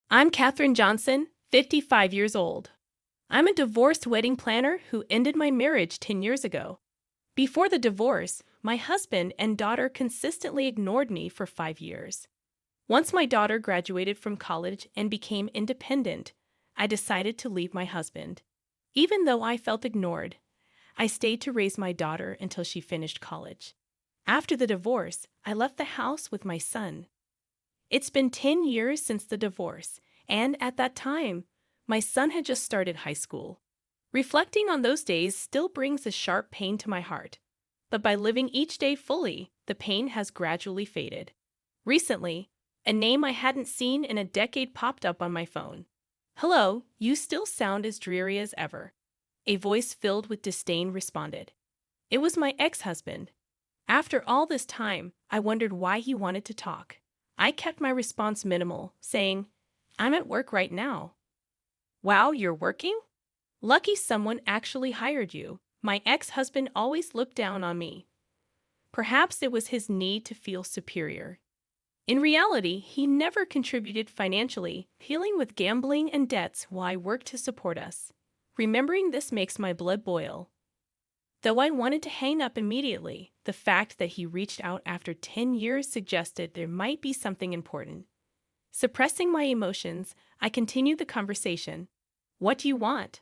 I'm Katherine Johnson, 55 years old. I'm a divorced wedding planner who ended my marriage 10 years ago. Before the divorce, my husband and daughter consistently ignored me for 5 years. Once my daughter graduated from college and became independent, I decided to leave my husband. Even though I felt ignored, I stayed to raise my daughter until she finished college. After the divorce, I left the house with my son. It's been 10 years since the divorce, and at that time, my son had just started high school. Reflecting on those days still brings a sharp pain to my heart, but by living each day fully, the pain has gradually faded. Recently, a name I hadn't seen in a decade popped up on my phone. "Hello, you still sound as dreary as ever," a voice filled with disdain responded. It was my ex-husband. After all this time, I wondered why he wanted to talk. I kept my response minimal, saying, "I'm at work right now." "Wow, you're working? Lucky someone actually hired you." My ex-husband always looked down on me. Perhaps it was his need to feel superior. In reality, he never contributed financially, dealing with gambling and debts while I worked to support us. Remembering this makes my blood boil. Though I wanted to hang up immediately, the fact that he reached out after 10 years suggested there might be something important. Suppressing my emotions, I continued the conversation. "What do you want?"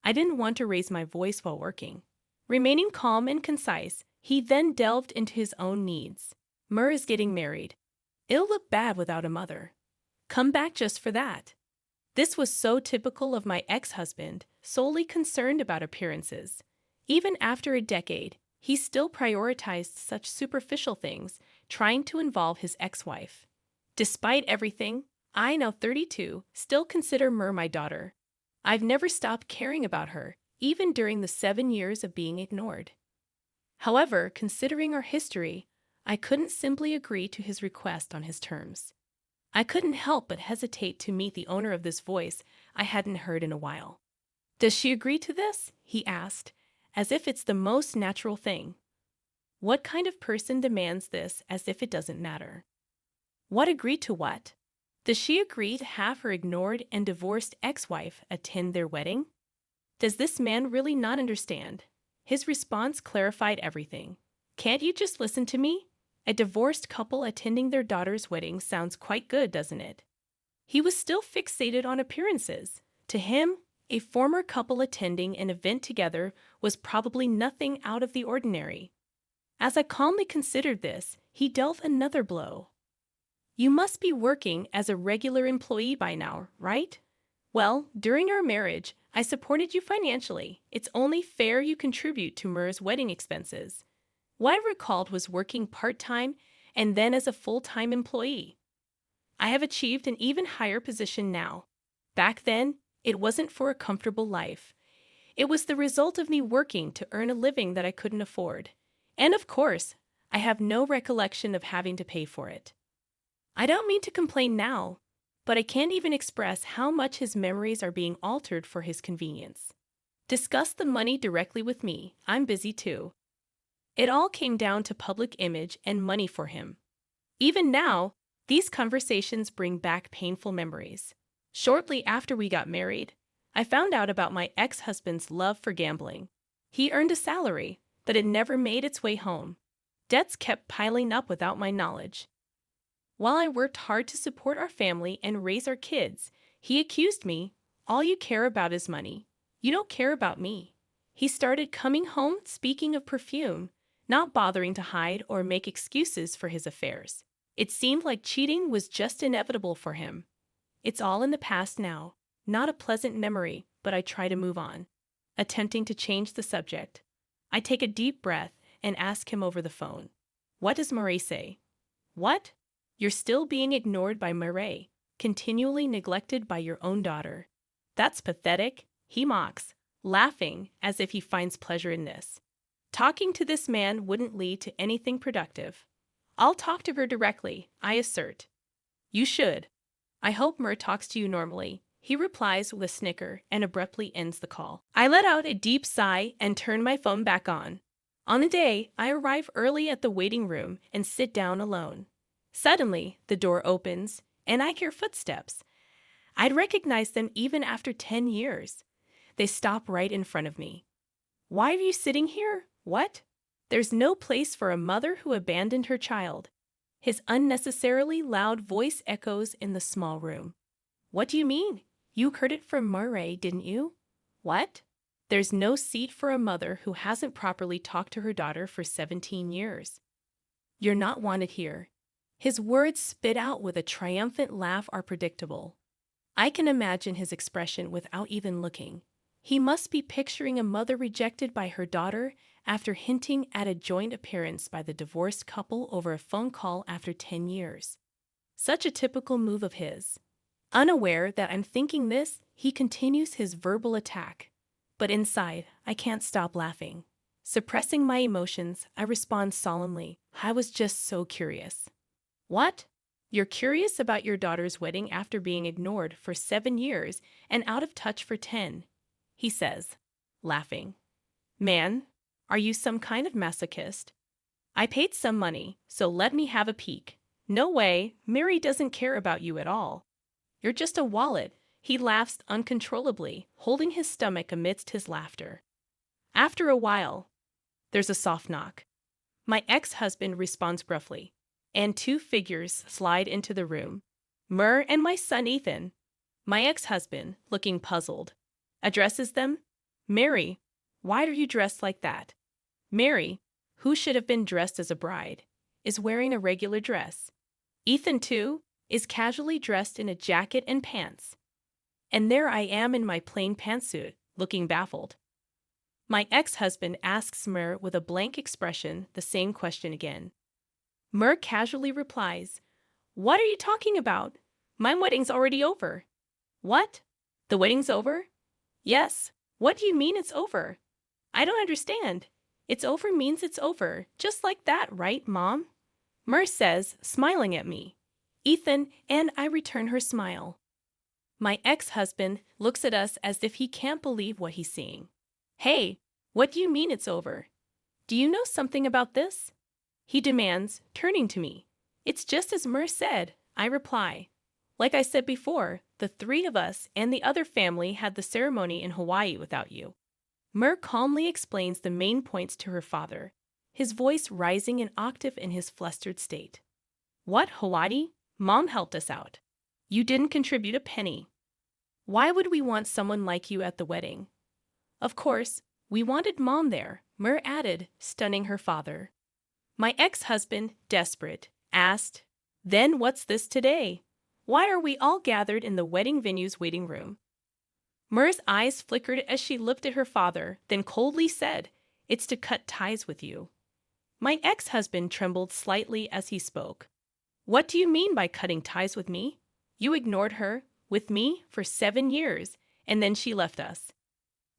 I didn't want to raise my voice while working. Remaining calm and concise, he then delved into his own needs. "Mur is getting married. It'll look bad without a mother. Come back just for that." This was so typical of my ex-husband, solely concerned about appearances. Even after a decade, he still prioritized such superficial things, trying to involve his ex-wife. Despite everything, I, now 32, still consider Mur my daughter. I've never stopped caring about her, even during the 7 years of being ignored. However, considering our history, I couldn't simply agree to his request on his terms. I couldn't help but hesitate to meet the owner of this voice I hadn't heard in a while. "Does she agree to this?" he asked, as if it's the most natural thing. What kind of person demands this as if it doesn't matter? What agree to what? Does she agree to have her ignored and divorced ex-wife attend their wedding? Does this man really not understand? His response clarified everything. "Can't you just listen to me? A divorced couple attending their daughter's wedding sounds quite good, doesn't it?" He was still fixated on appearances. To him, a former couple attending an event together was probably nothing out of the ordinary. As I calmly considered this, he dealt another blow. "You must be working as a regular employee by now, right? Well, during our marriage, I supported you financially. It's only fair you contribute to Mur's wedding expenses." What I recalled was working part-time and then as a full-time employee. I have achieved an even higher position now. Back then, it wasn't for a comfortable life. It was the result of me working to earn a living that I couldn't afford. And of course, I have no recollection of having to pay for it. I don't mean to complain now, but I can't even express how much his memories are being altered for his convenience. Discuss the money directly with me. I'm busy too. It all came down to public image and money for him. Even now, these conversations bring back painful memories. Shortly after we got married, I found out about my ex-husband's love for gambling. He earned a salary, but it never made its way home. Debts kept piling up without my knowledge. While I worked hard to support our family and raise our kids, he accused me, "All you care about is money. You don't care about me." He started coming home speaking of perfume, not bothering to hide or make excuses for his affairs. It seemed like cheating was just inevitable for him. It's all in the past now, not a pleasant memory, but I try to move on. Attempting to change the subject, I take a deep breath and ask him over the phone, "What does Murray say?" "What? You're still being ignored by Murray, continually neglected by your own daughter. That's pathetic," he mocks, laughing as if he finds pleasure in this. Talking to this man wouldn't lead to anything productive. "I'll talk to her directly," I assert. "You should. I hope Mur talks to you normally." He replies with a snicker and abruptly ends the call. I let out a deep sigh and turn my phone back on. On the day, I arrive early at the waiting room and sit down alone. Suddenly, the door opens, and I hear footsteps. I'd recognize them even after 10 years. They stop right in front of me. Why are you sitting here? What? There's no place for a mother who abandoned her child. His unnecessarily loud voice echoes in the small room. What do you mean? You heard it from Murray, didn't you? What? There's no seat for a mother who hasn't properly talked to her daughter for 17 years. You're not wanted here. His words spit out with a triumphant laugh are predictable. I can imagine his expression without even looking. He must be picturing a mother rejected by her daughter after hinting at a joint appearance by the divorced couple over a phone call after 10 years. Such a typical move of his. Unaware that I'm thinking this, he continues his verbal attack. But inside, I can't stop laughing. Suppressing my emotions, I respond solemnly. I was just so curious. What? You're curious about your daughter's wedding after being ignored for 7 years and out of touch for 10, he says, laughing. Man, are you some kind of masochist? I paid some money, so let me have a peek. No way, Mary doesn't care about you at all. You're just a wallet. He laughs uncontrollably, holding his stomach amidst his laughter. After a while, there's a soft knock. My ex-husband responds gruffly, and 2 figures slide into the room. Mur and my son Ethan. My ex-husband, looking puzzled, addresses them. Mary, why are you dressed like that? Mary, who should have been dressed as a bride, is wearing a regular dress. Ethan, too, is casually dressed in a jacket and pants. And there I am in my plain pantsuit, looking baffled. My ex-husband asks Mur with a blank expression the same question again. Mur casually replies, What are you talking about? My wedding's already over. What? The wedding's over? Yes. What do you mean it's over? I don't understand. It's over means it's over, just like that, right, Mom? Mur says, smiling at me. Ethan and I return her smile. My ex-husband looks at us as if he can't believe what he's seeing. Hey, what do you mean it's over? Do you know something about this? He demands, turning to me. It's just as Mur said, I reply. Like I said before, the 3 of us and the other family had the ceremony in Hawaii without you. Mur calmly explains the main points to her father, his voice rising an octave in his flustered state. What, Hawaii? Mom helped us out. You didn't contribute a penny. Why would we want someone like you at the wedding? Of course, we wanted Mom there, Mur added, stunning her father. My ex-husband, desperate, asked, Then what's this today? Why are we all gathered in the wedding venue's waiting room? Mur's eyes flickered as she looked at her father, then coldly said, It's to cut ties with you. My ex-husband trembled slightly as he spoke. What do you mean by cutting ties with me? You ignored her, with me, for 7 years, and then she left us.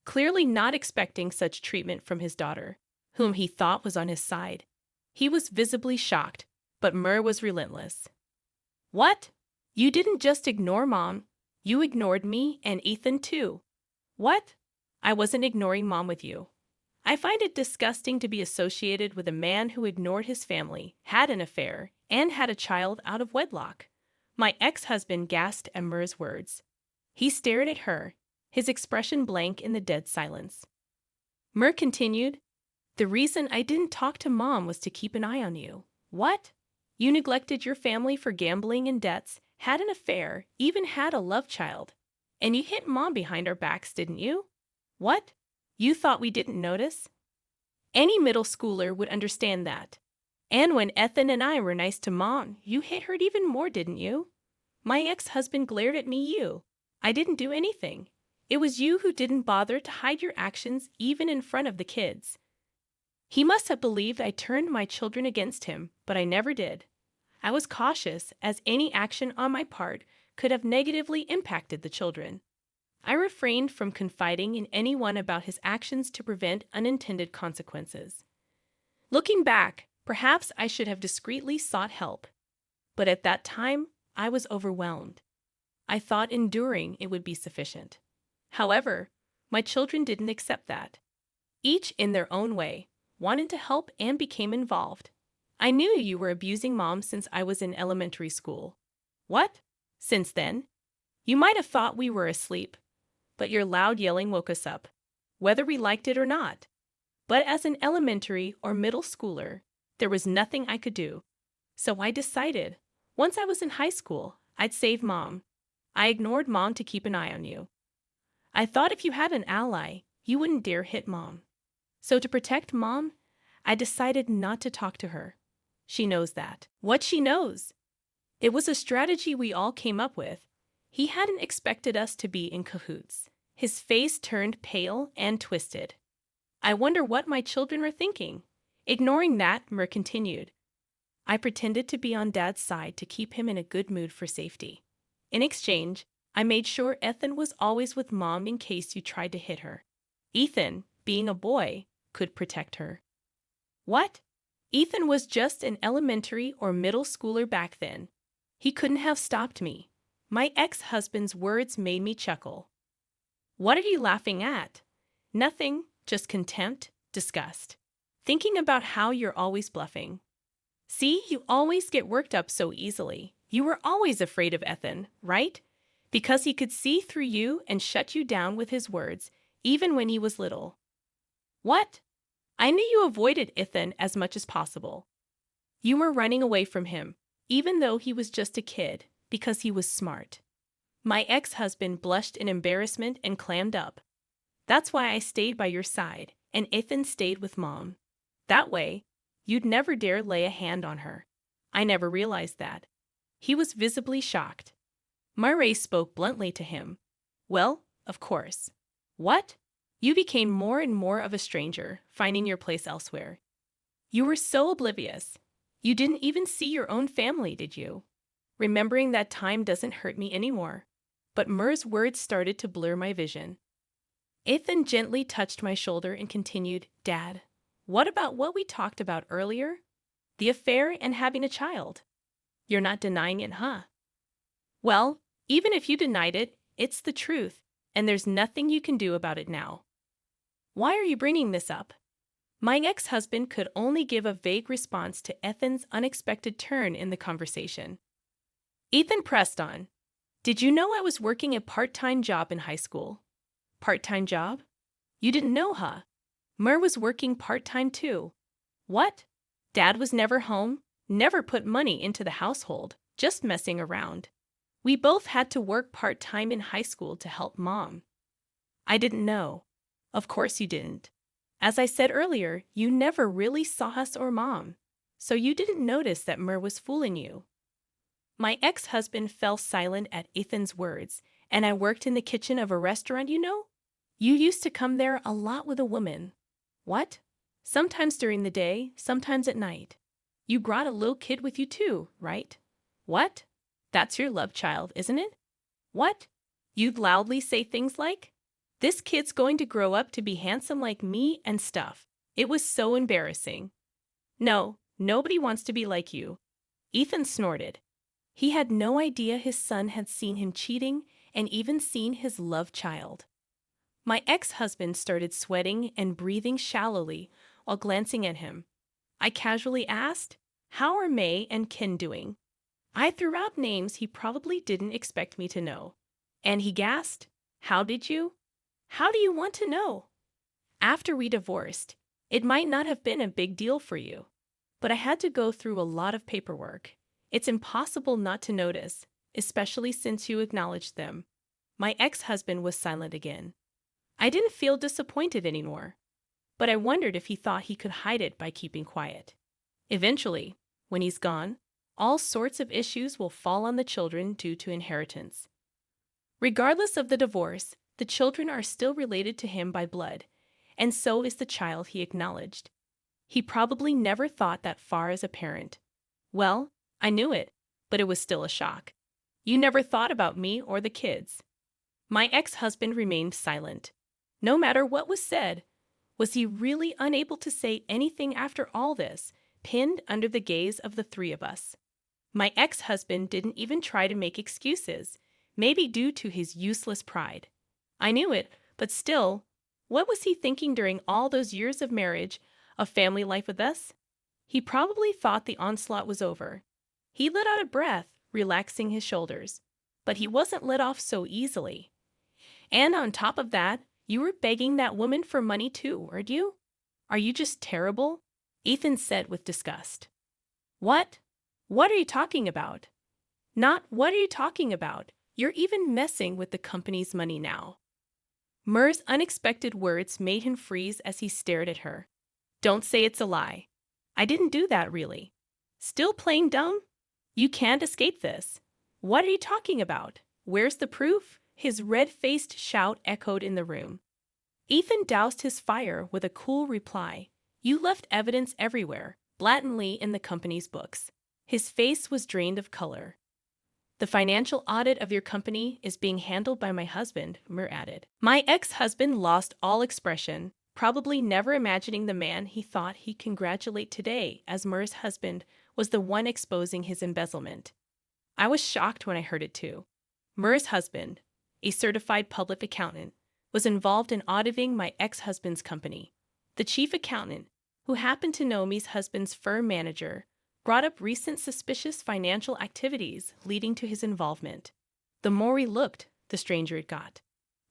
Clearly not expecting such treatment from his daughter, whom he thought was on his side. He was visibly shocked, but Mur was relentless. What? You didn't just ignore Mom. You ignored me and Ethan too. What? I wasn't ignoring Mom with you. I find it disgusting to be associated with a man who ignored his family, had an affair, and had a child out of wedlock. My ex-husband gasped at Mur's words. He stared at her, his expression blank in the dead silence. Mur continued, The reason I didn't talk to Mom was to keep an eye on you. What? You neglected your family for gambling and debts, had an affair, even had a love child. And you hit Mom behind our backs, didn't you? What? You thought we didn't notice? Any middle schooler would understand that. And when Ethan and I were nice to Mom, you hit her even more, didn't you? My ex-husband glared at me. I didn't do anything. It was you who didn't bother to hide your actions even in front of the kids. He must have believed I turned my children against him, but I never did. I was cautious, as any action on my part could have negatively impacted the children. I refrained from confiding in anyone about his actions to prevent unintended consequences. Looking back, perhaps I should have discreetly sought help. But at that time, I was overwhelmed. I thought enduring it would be sufficient. However, my children didn't accept that. Each, in their own way, wanted to help and became involved. I knew you were abusing Mom since I was in elementary school. What? Since then? You might have thought we were asleep, but your loud yelling woke us up, whether we liked it or not. But as an elementary or middle schooler, there was nothing I could do. So I decided, once I was in high school, I'd save Mom. I ignored Mom to keep an eye on you. I thought if you had an ally, you wouldn't dare hit Mom. So to protect Mom, I decided not to talk to her. She knows that. What she knows? It was a strategy we all came up with. He hadn't expected us to be in cahoots. His face turned pale and twisted. I wonder what my children are thinking. Ignoring that, Mur continued. I pretended to be on Dad's side to keep him in a good mood for safety. In exchange, I made sure Ethan was always with Mom in case you tried to hit her. Ethan, being a boy, could protect her. What? Ethan was just an elementary or middle schooler back then. He couldn't have stopped me. My ex-husband's words made me chuckle. What are you laughing at? Nothing, just contempt, disgust. Thinking about how you're always bluffing. See, you always get worked up so easily. You were always afraid of Ethan, right? Because he could see through you and shut you down with his words, even when he was little. What? I knew you avoided Ethan as much as possible. You were running away from him, even though he was just a kid, because he was smart. My ex-husband blushed in embarrassment and clammed up. That's why I stayed by your side, and Ethan stayed with Mom. That way, you'd never dare lay a hand on her. I never realized that. He was visibly shocked. Murray spoke bluntly to him. Well, of course. What? You became more and more of a stranger, finding your place elsewhere. You were so oblivious. You didn't even see your own family, did you? Remembering that time doesn't hurt me anymore. But Mur's words started to blur my vision. Ethan gently touched my shoulder and continued, Dad, what about what we talked about earlier? The affair and having a child. You're not denying it, huh? Well, even if you denied it, it's the truth, and there's nothing you can do about it now. Why are you bringing this up? My ex-husband could only give a vague response to Ethan's unexpected turn in the conversation. Ethan pressed on. Did you know I was working a part-time job in high school? Part-time job? You didn't know, huh? Mur was working part-time too. What? Dad was never home, never put money into the household, just messing around. We both had to work part-time in high school to help Mom. I didn't know. Of course you didn't. As I said earlier, you never really saw us or Mom, so you didn't notice that Mur was fooling you. My ex-husband fell silent at Ethan's words, and I worked in the kitchen of a restaurant, you know? You used to come there a lot with a woman. What? Sometimes during the day, sometimes at night. You brought a little kid with you too, right? What? That's your love child, isn't it? What? You'd loudly say things like, this kid's going to grow up to be handsome like me and stuff. It was so embarrassing. No, nobody wants to be like you. Ethan snorted. He had no idea his son had seen him cheating and even seen his love child. My ex-husband started sweating and breathing shallowly while glancing at him. I casually asked, how are May and Ken doing? I threw out names he probably didn't expect me to know. And he gasped, how did you? How do you want to know? After we divorced, it might not have been a big deal for you, but I had to go through a lot of paperwork. It's impossible not to notice, especially since you acknowledged them. My ex-husband was silent again. I didn't feel disappointed anymore, but I wondered if he thought he could hide it by keeping quiet. Eventually, when he's gone, all sorts of issues will fall on the children due to inheritance. Regardless of the divorce, the children are still related to him by blood, and so is the child he acknowledged. He probably never thought that far as a parent. Well, I knew it, but it was still a shock. You never thought about me or the kids. My ex-husband remained silent. No matter what was said, was he really unable to say anything after all this, pinned under the gaze of the three of us? My ex-husband didn't even try to make excuses, maybe due to his useless pride. I knew it, but still, what was he thinking during all those years of marriage, of family life with us? He probably thought the onslaught was over. He let out a breath, relaxing his shoulders. but he wasn't let off so easily. And on top of that, you were begging that woman for money too, weren't you? Are you just terrible? Ethan said with disgust. What? What are you talking about? Not what are you talking about? You're even messing with the company's money now. Mur's unexpected words made him freeze as he stared at her. Don't say it's a lie. I didn't do that, really. Still playing dumb? You can't escape this. What are you talking about? Where's the proof? His red-faced shout echoed in the room. Ethan doused his fire with a cool reply. You left evidence everywhere, blatantly in the company's books. His face was drained of color. The financial audit of your company is being handled by my husband, Mur added. My ex-husband lost all expression, probably never imagining the man he thought he'd congratulate today as Mur's husband was the one exposing his embezzlement. I was shocked when I heard it too. Mur's husband, a certified public accountant, was involved in auditing my ex-husband's company. The chief accountant, who happened to know me's husband's firm manager, brought up recent suspicious financial activities leading to his involvement. The more he looked, the stranger it got.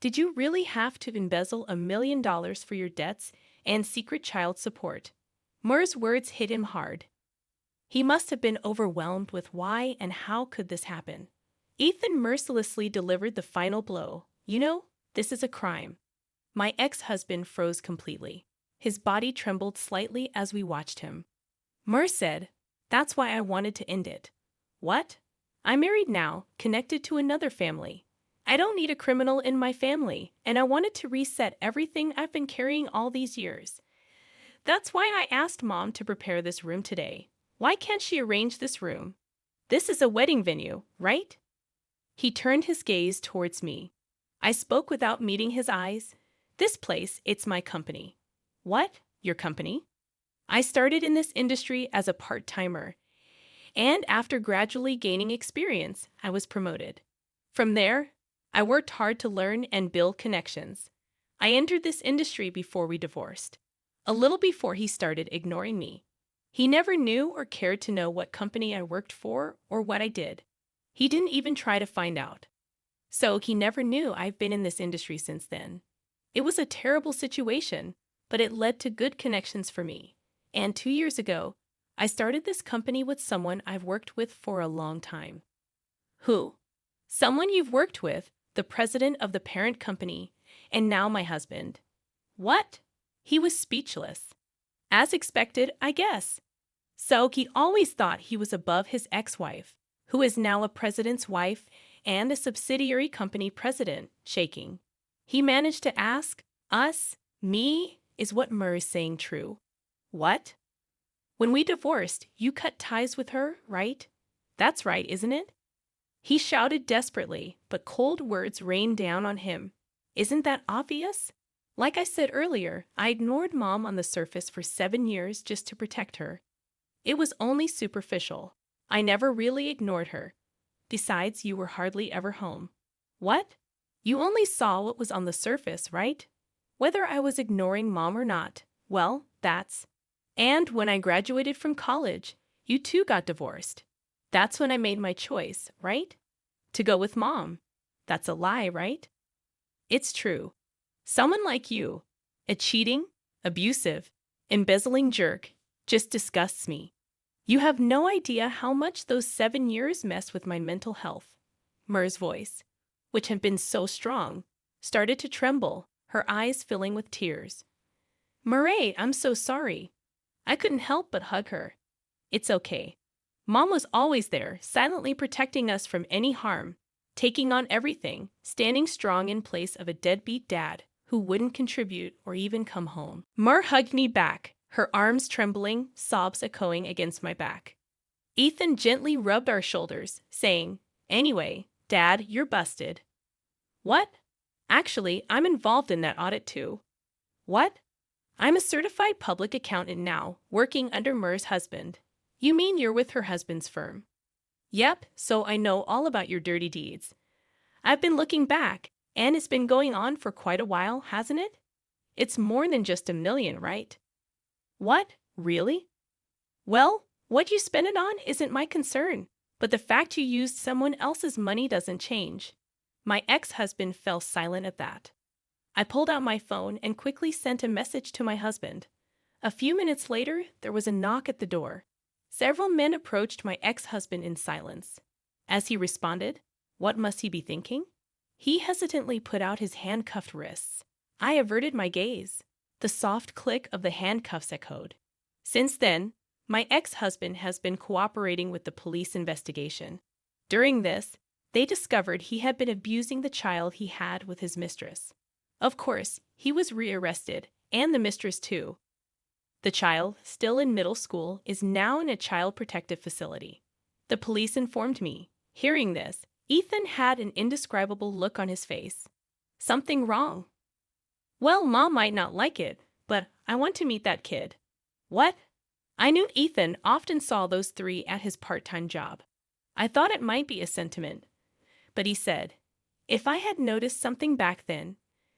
Did you really have to embezzle $1 million for your debts and secret child support? Mur's words hit him hard. He must have been overwhelmed with why and how could this happen. Ethan mercilessly delivered the final blow. You know, this is a crime. My ex-husband froze completely. His body trembled slightly as we watched him. Mur said, That's why I wanted to end it. What? I'm married now, connected to another family. I don't need a criminal in my family, and I wanted to reset everything I've been carrying all these years. That's why I asked Mom to prepare this room today. Why can't she arrange this room? This is a wedding venue, right? He turned his gaze towards me. I spoke without meeting his eyes. This place, it's my company. What? Your company? I started in this industry as a part-timer, and after gradually gaining experience, I was promoted. From there, I worked hard to learn and build connections. I entered this industry before we divorced, a little before he started ignoring me. He never knew or cared to know what company I worked for or what I did. He didn't even try to find out. So he never knew I've been in this industry since then. It was a terrible situation, but it led to good connections for me. And 2 years ago, I started this company with someone I've worked with for a long time. Who? Someone you've worked with, the president of the parent company, and now my husband. What? He was speechless. As expected, I guess. So he always thought he was above his ex-wife, who is now a president's wife and a subsidiary company president, shaking. He managed to ask, us, me, is what Mur is saying true? What? When we divorced, you cut ties with her, right? That's right, isn't it? He shouted desperately, but cold words rained down on him. Isn't that obvious? Like I said earlier, I ignored Mom on the surface for 7 years just to protect her. It was only superficial. I never really ignored her. Besides, you were hardly ever home. What? You only saw what was on the surface, right? Whether I was ignoring Mom or not, well, that's... And when I graduated from college, you too got divorced. That's when I made my choice, right? To go with Mom. That's a lie, right? It's true. Someone like you, a cheating, abusive, embezzling jerk, just disgusts me. You have no idea how much those 7 years messed with my mental health. Mur's voice, which had been so strong, started to tremble, her eyes filling with tears. Murray, I'm so sorry. I couldn't help but hug her. It's okay. Mom was always there, silently protecting us from any harm, taking on everything, standing strong in place of a deadbeat dad who wouldn't contribute or even come home. Mur hugged me back, her arms trembling, sobs echoing against my back. Ethan gently rubbed our shoulders, saying, Anyway, Dad, you're busted. What? Actually, I'm involved in that audit too. What? I'm a certified public accountant now, working under Mur's husband. You mean you're with her husband's firm? Yep, so I know all about your dirty deeds. I've been looking back, and it's been going on for quite a while, hasn't it? It's more than just $1 million, right? What? Really? Well, what you spend it on isn't my concern. But the fact you used someone else's money doesn't change. My ex-husband fell silent at that. I pulled out my phone and quickly sent a message to my husband. A few minutes later, there was a knock at the door. Several men approached my ex-husband in silence. As he responded, what must he be thinking? He hesitantly put out his handcuffed wrists. I averted my gaze. The soft click of the handcuffs echoed. Since then, my ex-husband has been cooperating with the police investigation. During this, they discovered he had been abusing the child he had with his mistress. Of course, he was rearrested, and the mistress too. The child, still in middle school, is now in a child protective facility. The police informed me. Hearing this, Ethan had an indescribable look on his face. Something wrong. Well, Mom might not like it, but I want to meet that kid. What? I knew Ethan often saw those three at his part-time job. I thought it might be a sentiment. But he said, if I had noticed something back then,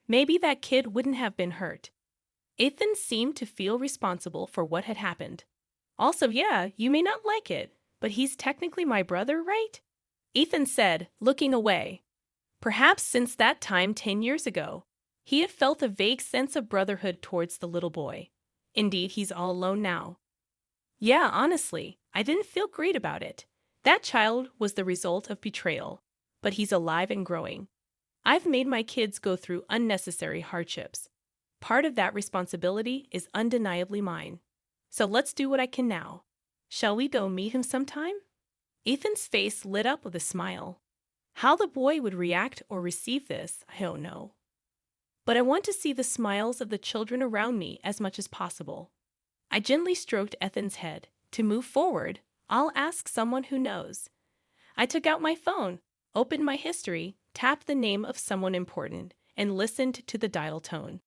maybe that kid wouldn't have been hurt. Ethan seemed to feel responsible for what had happened. Also, yeah, you may not like it, but he's technically my brother, right? Ethan said, looking away. Perhaps since that time 10 years ago, he had felt a vague sense of brotherhood towards the little boy. Indeed, he's all alone now. Yeah, honestly, I didn't feel great about it. That child was the result of betrayal, but he's alive and growing. I've made my kids go through unnecessary hardships. Part of that responsibility is undeniably mine. So let's do what I can now. Shall we go meet him sometime? Ethan's face lit up with a smile. How the boy would react or receive this, I don't know. But I want to see the smiles of the children around me as much as possible. I gently stroked Ethan's head. To move forward, I'll ask someone who knows. I took out my phone, opened my history, tapped the name of someone important, and listened to the dial tone.